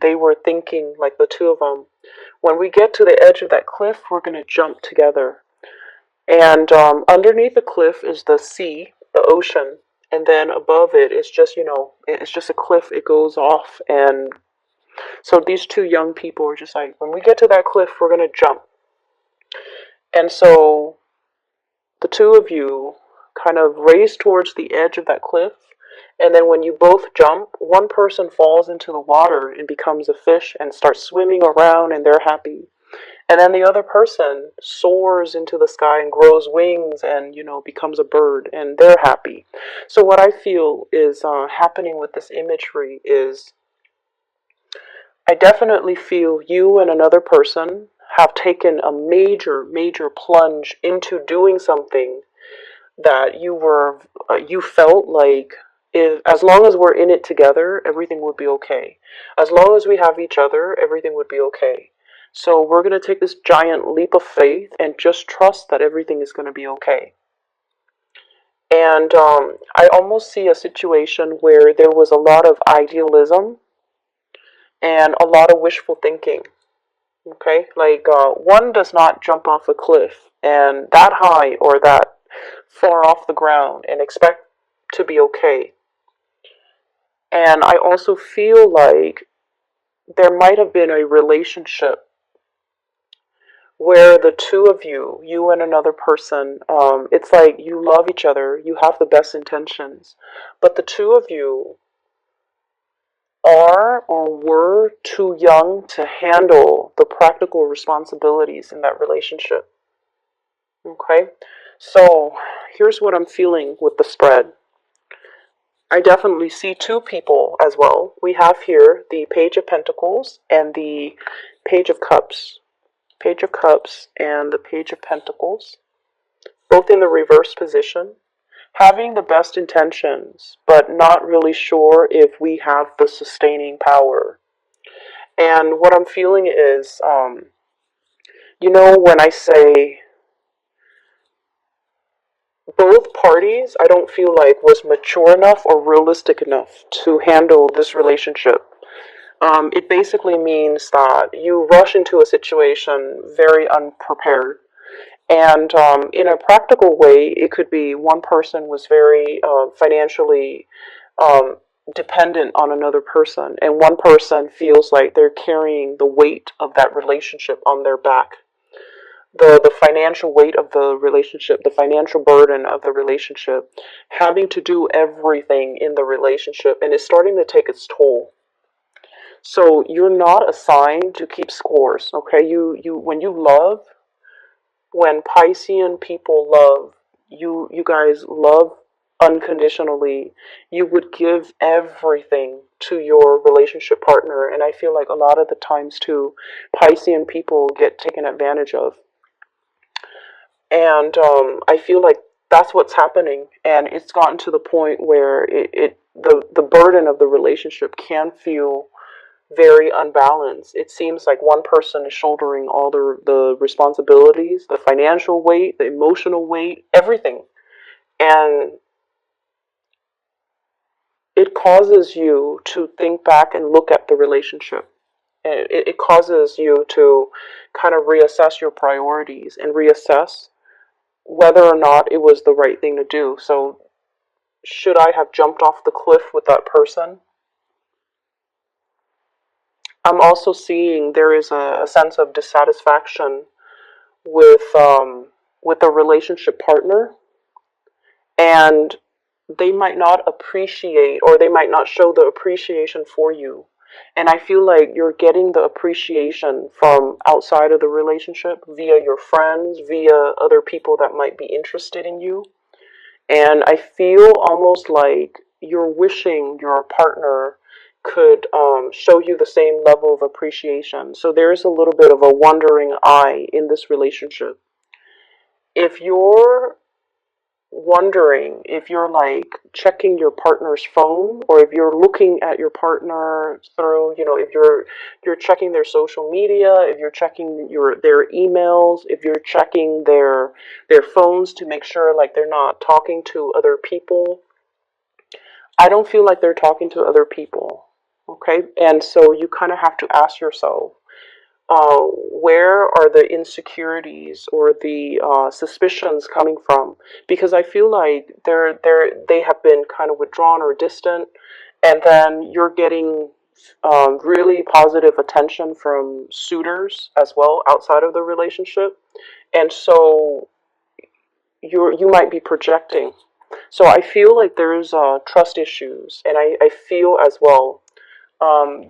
they were thinking, like the two of them, when we get to the edge of that cliff, we're going to jump together. And underneath the cliff is the sea, the ocean. And then above it is just, it's just a cliff. It goes off. And so these two young people are just like, when we get to that cliff, we're going to jump. And so the two of you kind of race towards the edge of that cliff. And then when you both jump, one person falls into the water and becomes a fish and starts swimming around and they're happy. And then the other person soars into the sky and grows wings and, becomes a bird and they're happy. So what I feel is happening with this imagery is I definitely feel you and another person have taken a major, major plunge into doing something that you felt like if, as long as we're in it together, everything would be okay. As long as we have each other, everything would be okay. So we're going to take this giant leap of faith and just trust that everything is going to be okay. And I almost see a situation where there was a lot of idealism and a lot of wishful thinking. Okay, like one does not jump off a cliff and that high or that far off the ground and expect to be okay. And I also feel like there might have been a relationship where the two of you, you and another person, it's like you love each other, you have the best intentions, but the two of you are or were too young to handle the practical responsibilities in that relationship. Okay, so here's what I'm feeling with the spread. I definitely see two people as well. We have here the Page of Pentacles and the Page of Cups. Page of Cups and the Page of Pentacles, both in the reverse position, having the best intentions, but not really sure if we have the sustaining power. And what I'm feeling is, when I say both parties, I don't feel like was mature enough or realistic enough to handle this relationship. It basically means that you rush into a situation very unprepared. And in a practical way, it could be one person was very financially um, dependent on another person, and one person feels like they're carrying the weight of that relationship on their back. The financial weight of the relationship, the financial burden of the relationship, having to do everything in the relationship, and it's starting to take its toll. So you're not assigned to keep scores, okay? When you love, when Piscean people love, you guys love unconditionally. You would give everything to your relationship partner, and I feel like a lot of the times too, Piscean people get taken advantage of. And I feel like that's what's happening, and it's gotten to the point where the burden of the relationship can feel very unbalanced. It seems like one person is shouldering all the responsibilities, the financial weight, the emotional weight, everything. And it causes you to think back and look at the relationship. It causes you to kind of reassess your priorities and reassess whether or not it was the right thing to do. So, should I have jumped off the cliff with that person? I'm also seeing there is a sense of dissatisfaction with a relationship partner, and they might not appreciate or they might not show the appreciation for you. And I feel like you're getting the appreciation from outside of the relationship via your friends, via other people that might be interested in you. And I feel almost like you're wishing your partner could show you the same level of appreciation. So there's a little bit of a wandering eye in this relationship. If you're wondering, if you're like checking your partner's phone, or if you're looking at your partner through, if you're checking their social media, if you're checking their emails, if you're checking their phones to make sure like they're not talking to other people, I don't feel like they're talking to other people. Okay, and so you kind of have to ask yourself, where are the insecurities or the suspicions coming from? Because I feel like they have been kind of withdrawn or distant, and then you're getting really positive attention from suitors as well outside of the relationship, and so you might be projecting. So I feel like there's trust issues, and I feel as well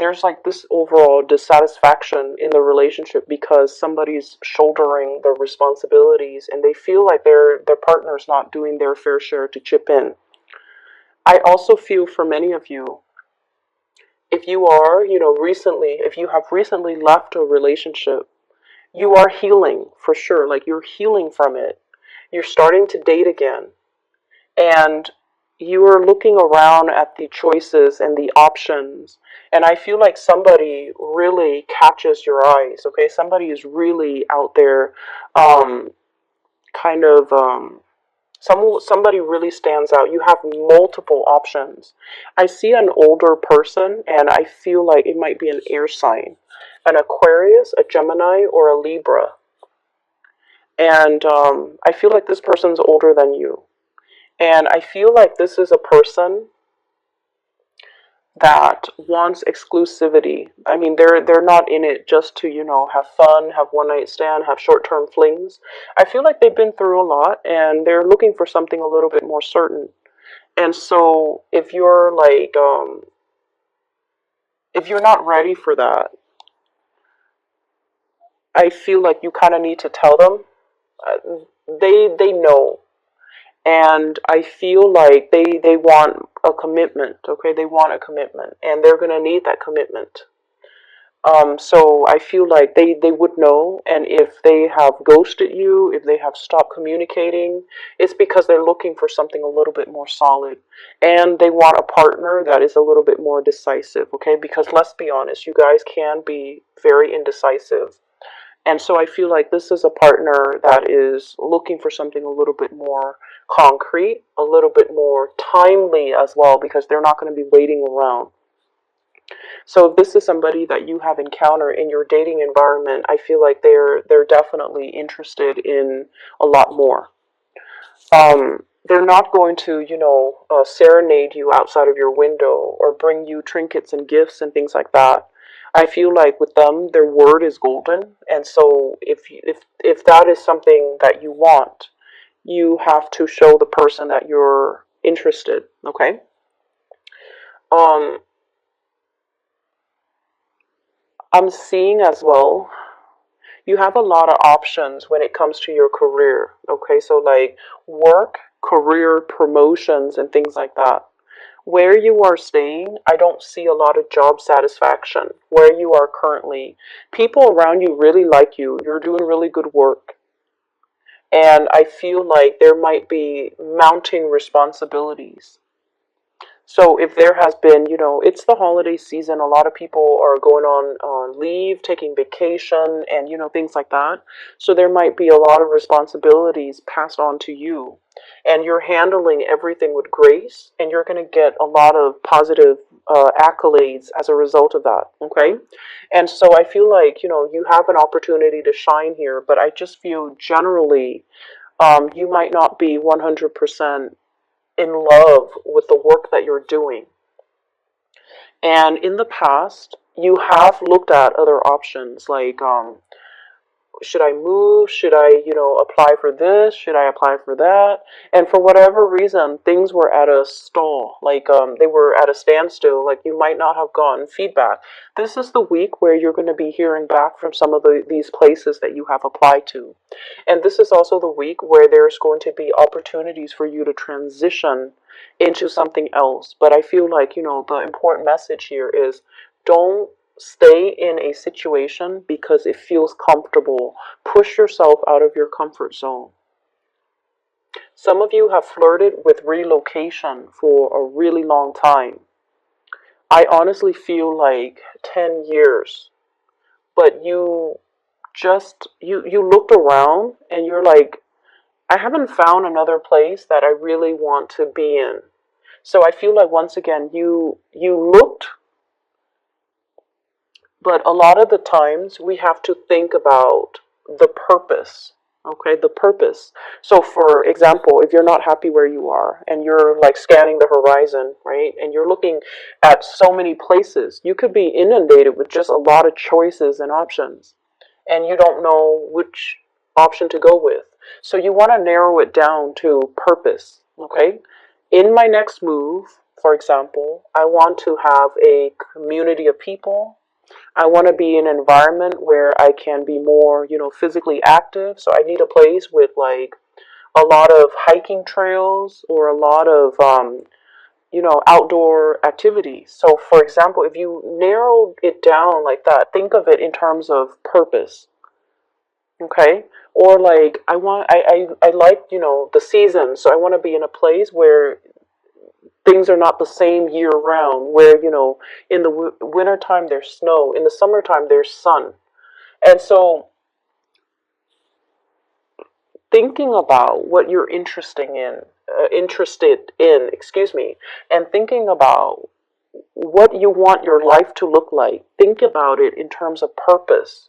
there's like this overall dissatisfaction in the relationship because somebody's shouldering the responsibilities and they feel like their partner's not doing their fair share to chip in. I also feel for many of you, if you are, if you have recently left a relationship, you are healing for sure. Like you're healing from it. You're starting to date again. And you are looking around at the choices and the options, and I feel like somebody really catches your eyes. Okay, somebody is really out there, um, kind of somebody really stands out. You have multiple options. I see an older person, and I feel like it might be an air sign, an Aquarius, a Gemini, or a Libra, and I feel like this person's older than you. And I feel like this is a person that wants exclusivity. I mean, they're not in it just to, have fun, have one night stand, have short-term flings. I feel like they've been through a lot and they're looking for something a little bit more certain. And so if you're not ready for that, I feel like you kind of need to tell them. They know, and I feel like they want a commitment. Okay, they want a commitment, and they're gonna need that commitment. So I feel like they would know, and if they have ghosted you, if they have stopped communicating, it's because they're looking for something a little bit more solid, and they want a partner that is a little bit more decisive. Okay, because let's be honest, you guys can be very indecisive. And so I feel like this is a partner that is looking for something a little bit more concrete, a little bit more timely as well, because they're not going to be waiting around. So if this is somebody that you have encountered in your dating environment, I feel like they're definitely interested in a lot more. They're not going to, serenade you outside of your window or bring you trinkets and gifts and things like that. I feel like with them, their word is golden, and so if that is something that you want, you have to show the person that you're interested. Okay. Um, I'm seeing as well you have a lot of options when it comes to your career. Okay, so like work, career, promotions, and things like that. Where you are staying, I don't see a lot of job satisfaction. Where you are currently, people around you really like you. You're doing really good work. And I feel like there might be mounting responsibilities. So if there has been, it's the holiday season, a lot of people are going on leave, taking vacation, and, things like that. So there might be a lot of responsibilities passed on to you. And you're handling everything with grace, and you're going to get a lot of positive accolades as a result of that. Okay? And so I feel like, you have an opportunity to shine here, but I just feel generally you might not be 100% in love with the work that you're doing. And in the past, you have looked at other options like should I move? Should I, apply for this? Should I apply for that? And for whatever reason, things were at a stall, like they were at a standstill, like you might not have gotten feedback. This is the week where you're going to be hearing back from some of these places that you have applied to. And this is also the week where there's going to be opportunities for you to transition into something else. But I feel like, the important message here is don't stay in a situation because it feels comfortable. Push yourself out of your comfort zone. Some of you have flirted with relocation for a really long time. I honestly feel like 10 years. But you looked around and you're like, I haven't found another place that I really want to be in. So I feel like once again you looked But a lot of the times we have to think about the purpose. Okay, the purpose. So, for example, if you're not happy where you are and you're like scanning the horizon, right, and you're looking at so many places, you could be inundated with just a lot of choices and options, and you don't know which option to go with. So, you want to narrow it down to purpose. Okay, in my next move, for example, I want to have a community of people. I want to be in an environment where I can be more, physically active. So I need a place with like a lot of hiking trails or a lot of, outdoor activities. So, for example, if you narrow it down like that, think of it in terms of purpose. Okay. Or like I like, the season. So I want to be in a place where things are not the same year round, where, in the wintertime there's snow, in the summertime there's sun. And so thinking about what you're interested in, excuse me, and thinking about what you want your life to look like, think about it in terms of purpose.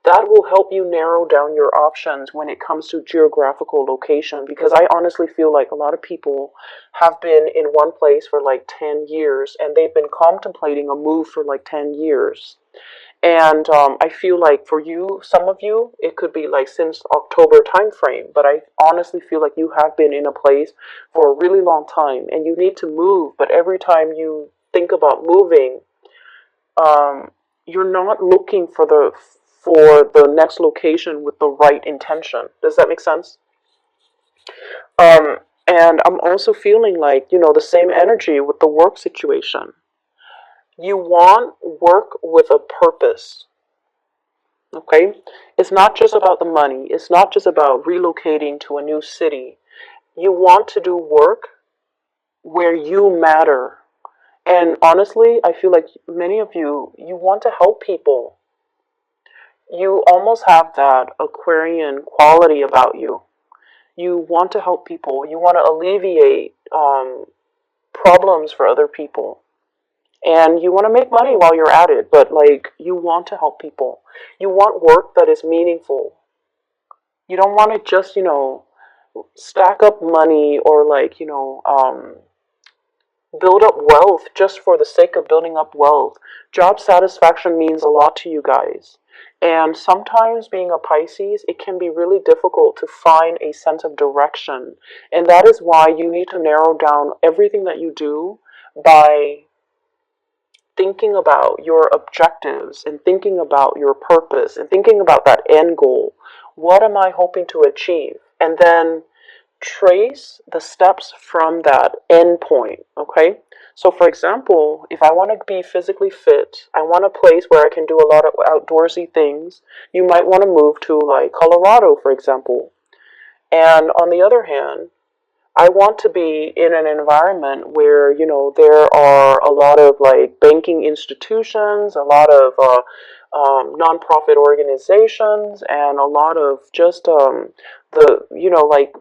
That will help you narrow down your options when it comes to geographical location, because I honestly feel like a lot of people have been in one place for like 10 years and they've been contemplating a move for like 10 years. And I feel like for you, some of you, it could be like since October time frame, but I honestly feel like you have been in a place for a really long time and you need to move. But every time you think about moving, you're not looking for the next location with the right intention. Does that make sense? Um, and I'm also feeling like, the same energy with the work situation. You want work with a purpose. Okay? It's not just about the money. It's not just about relocating to a new city. You want to do work where you matter. And honestly, I feel like many of you want to help people. You almost have that Aquarian quality about you. You want to help people. You want to alleviate problems for other people. And you want to make money while you're at it, but like you want to help people. You want work that is meaningful. You don't want to just, stack up money or like, build up wealth just for the sake of building up wealth. Job satisfaction means a lot to you guys. And sometimes being a Pisces, it can be really difficult to find a sense of direction. And that is why you need to narrow down everything that you do by thinking about your objectives and thinking about your purpose and thinking about that end goal. What am I hoping to achieve? And then trace the steps from that end point, okay? So, for example, if I want to be physically fit, I want a place where I can do a lot of outdoorsy things. You might want to move to like Colorado, for example. And on the other hand, I want to be in an environment where, there are a lot of like banking institutions, a lot of nonprofit organizations, and a lot of just like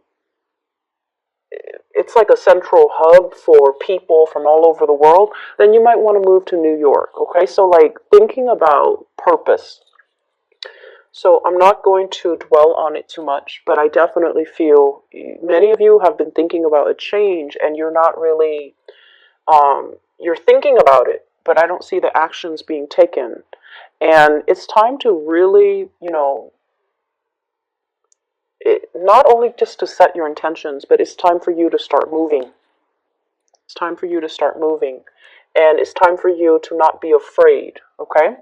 it's like a central hub for people from all over the world. Then you might want to move to New York. Okay, so like thinking about purpose. So I'm not going to dwell on it too much, but I definitely feel many of you have been thinking about a change and you're not really, you're thinking about it, but I don't see the actions being taken. And it's time to really, not only just to set your intentions, but it's time for you to start moving. It's time for you to start moving. And it's time for you to not be afraid, okay?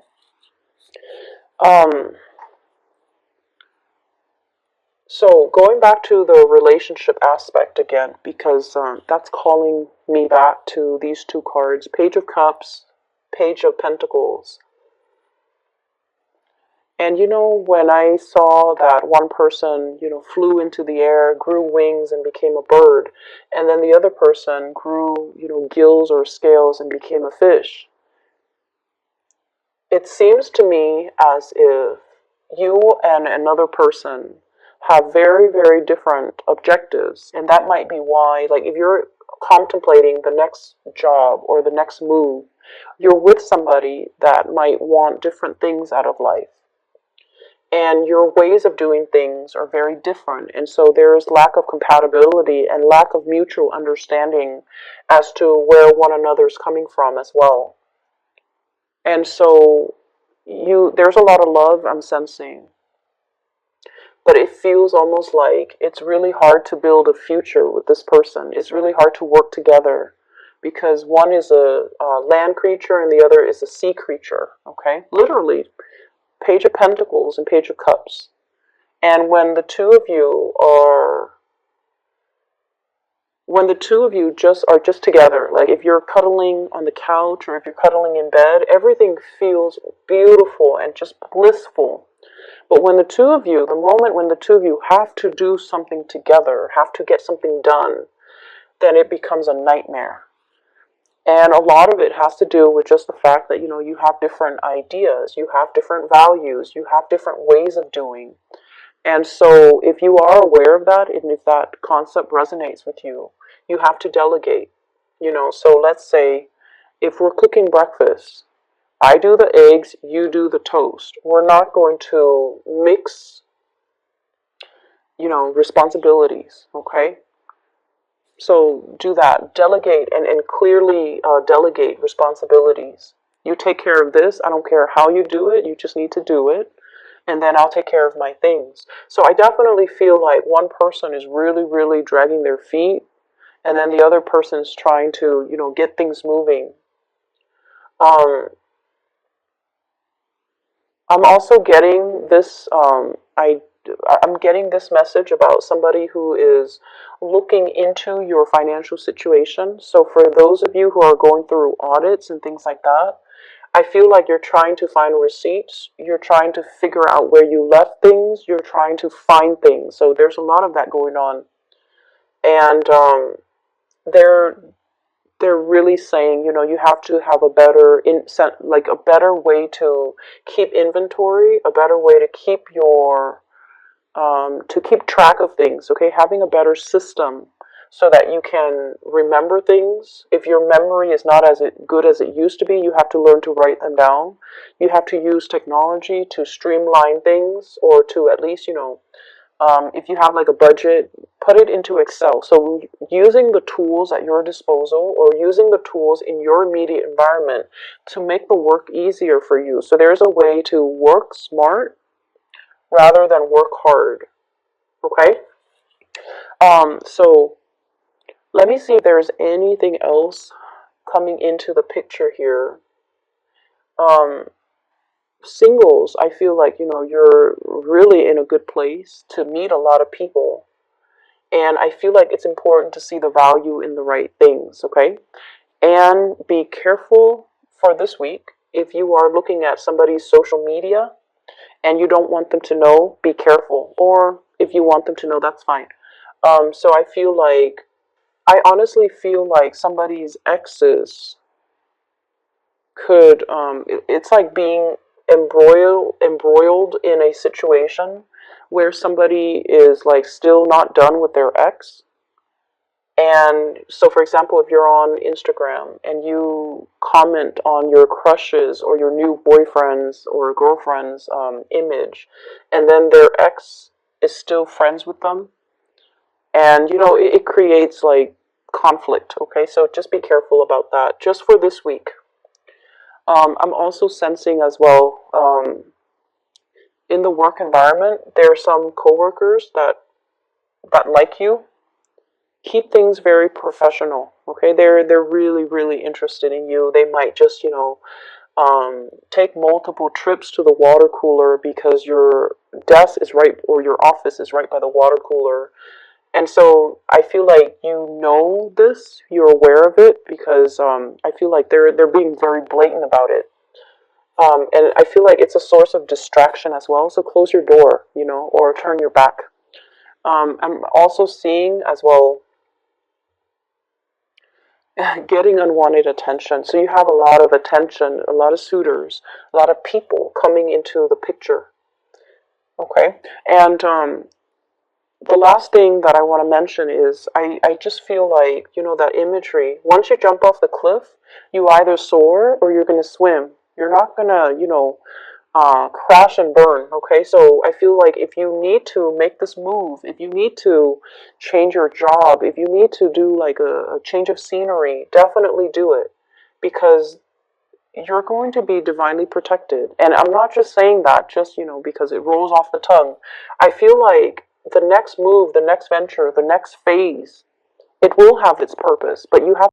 Um, So going back to the relationship aspect again, because that's calling me back to these two cards, Page of Cups, Page of Pentacles. And when I saw that one person, flew into the air, grew wings and became a bird, and then the other person grew, gills or scales and became a fish, it seems to me as if you and another person have very, very different objectives. And that might be why, like, if you're contemplating the next job or the next move, you're with somebody that might want different things out of life. And your ways of doing things are very different. And so there's lack of compatibility and lack of mutual understanding as to where one another's coming from as well. And so there's a lot of love I'm sensing, but it feels almost like it's really hard to build a future with this person. It's really hard to work together because one is a land creature and the other is a sea creature, okay? Literally, Page of Pentacles and Page of Cups. And when the two of you just are just together, like if you're cuddling on the couch or if you're cuddling in bed, everything feels beautiful and just blissful. But when the moment when the two of you have to do something together, have to get something done, then it becomes a nightmare. And a lot of it has to do with just the fact that, you have different ideas, you have different values, you have different ways of doing. And so if you are aware of that, and if that concept resonates with you, you have to delegate. So let's say if we're cooking breakfast, I do the eggs, you do the toast. We're not going to mix, responsibilities, okay? So do that. Delegate and clearly delegate responsibilities. You take care of this. I don't care how you do it. You just need to do it. And then I'll take care of my things. So I definitely feel like one person is really, really dragging their feet. And then the other person is trying to, get things moving. I'm also getting this, I'm getting this message about somebody who is looking into your financial situation. So for those of you who are going through audits and things like that, I feel like you're trying to find receipts. You're trying to figure out where you left things. You're trying to find things. So there's a lot of that going on. And they're really saying, you have to have a better a better way to keep inventory, a better way to keep your to keep track of things. Okay, having a better system so that you can remember things. If your memory is not as good as it used to be, you have to learn to write them down. You have to use technology to streamline things, or to at least, if you have like a budget, put it into Excel. So using the tools at your disposal, or using the tools in your immediate environment to make the work easier for you. So there's a way to work smart rather than work hard. Okay? So let me see if there's anything else coming into the picture here. Singles, I feel like, you're really in a good place to meet a lot of people. And I feel like it's important to see the value in the right things, okay? And be careful for this week. If you are looking at somebody's social media and you don't want them to know, be careful. Or if you want them to know, that's fine. So I honestly feel like somebody's exes could, it's like being embroiled in a situation where somebody is like still not done with their ex. And so, for example, if you're on Instagram and you comment on your crushes or your new boyfriend's or girlfriend's image, and then their ex is still friends with them, and it creates like conflict. Okay, so just be careful about that. Just for this week. I'm also sensing as well, in the work environment, there are some coworkers that like you. Keep things very professional. Okay, they're really, really interested in you. They might just take multiple trips to the water cooler because your desk is right, or your office is right by the water cooler. And so I feel like this, you're aware of it, because I feel like they're being very blatant about it. And I feel like it's a source of distraction as well. So close your door, or turn your back. I'm also seeing as well getting unwanted attention. So you have a lot of attention, a lot of suitors, a lot of people coming into the picture. Okay, and the last thing that I want to mention is I just feel like, that imagery. Once you jump off the cliff, you either soar or you're going to swim. You're not going to, crash and burn. Okay, so I feel like if you need to make this move, if you need to change your job, if you need to do like a change of scenery, definitely do it, because you're going to be divinely protected. And I'm not just saying that just, because it rolls off the tongue. I feel like the next move, the next venture, the next phase, it will have its purpose, but you have